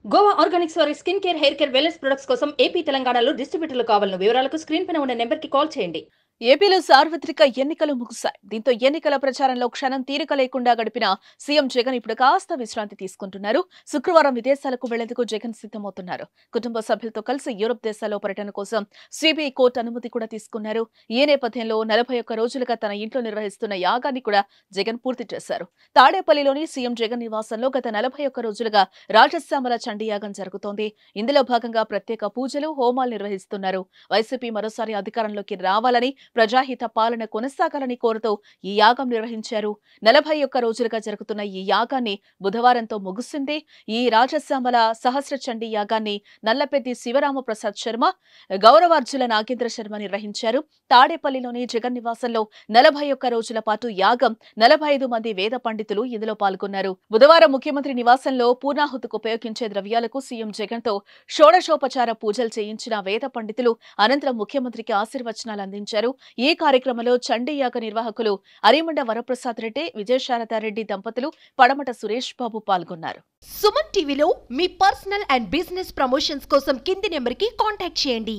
Goa Organics వారి skin care, hair care, wellness products కోసం AP, తెలంగాణలో డిస్ట్రిబ్యూటర్లు కావాలను వివరాలకు స్క్రీన్ పైన ఉన్న నెంబర్కి కాల్ చేయండి. ఏపీలో సార్వత్రిక ఎన్నికలు ముగిశాయి. దీంతో ఎన్నికల ప్రచారంలో క్షణం తీరిక లేకుండా గడిపిన సీఎం జగన్ ఇప్పుడు కాస్త విశ్రాంతి తీసుకుంటున్నారు. శుక్రవారం విదేశాలకు వెళ్లేందుకు జగన్ సిద్ధమవుతున్నారు. కుటుంబ సభ్యులతో కలిసి యూరప్ దేశాల్లో పర్యటన కోసం సిబిఐ కోర్టు అనుమతి కూడా తీసుకున్నారు. ఈ నేపథ్యంలో 41 రోజులుగా తన ఇంట్లో నిర్వహిస్తున్న యాగాన్ని కూడా జగన్ పూర్తి చేశారు. తాడేపల్లిలోని సీఎం జగన్ నివాసంలో గత 41 రోజులుగా రాజశ్యామల చండీ యాగం జరుగుతోంది. ఇందులో భాగంగా ప్రత్యేక పూజలు, హోమాలు నిర్వహిస్తున్నారు. వైసీపీ మరోసారి అధికారంలోకి రావాలని, ప్రజాహిత పాలన కొనసాగాలని కోరుతూ ఈ యాగం నిర్వహించారు. 41 రోజులుగా జరుగుతున్న ఈ యాగాన్ని బుధవారంతో ముగిసింది. ఈ రాజశ్యామల సహస్ర చండీ యాగాన్ని నల్లపెద్ది శివరామప్రసాద్ శర్మ, గౌరవార్జుల నాగేంద్ర శర్మ నిర్వహించారు. తాడేపల్లిలోని జగన్ నివాసంలో 41 రోజుల పాటు యాగం, 45 మంది వేద పండితులు ఇందులో పాల్గొన్నారు. బుధవారం ముఖ్యమంత్రి నివాసంలో పూర్ణాహుతికి ఉపయోగించే ద్రవ్యాలకు సీఎం జగన్ తో షోడశోపచార పూజలు చేయించిన వేద పండితులు అనంతరం ముఖ్యమంత్రికి ఆశీర్వచనాలు అందించారు. ఈ కార్యక్రమంలో చండీ యాగ నిర్వాహకులు అరిమండ వరప్రసాద్ రెడ్డి, విజయశారదారెడ్డి దంపతులు, పడమట సురేష్ బాబు పాల్గొన్నారు. సుమన్ టీవీలో మీ పర్సనల్ అండ్ బిజినెస్ ప్రమోషన్స్ కోసం కింది నెంబర్కి కాంటాక్ట్ చేయండి.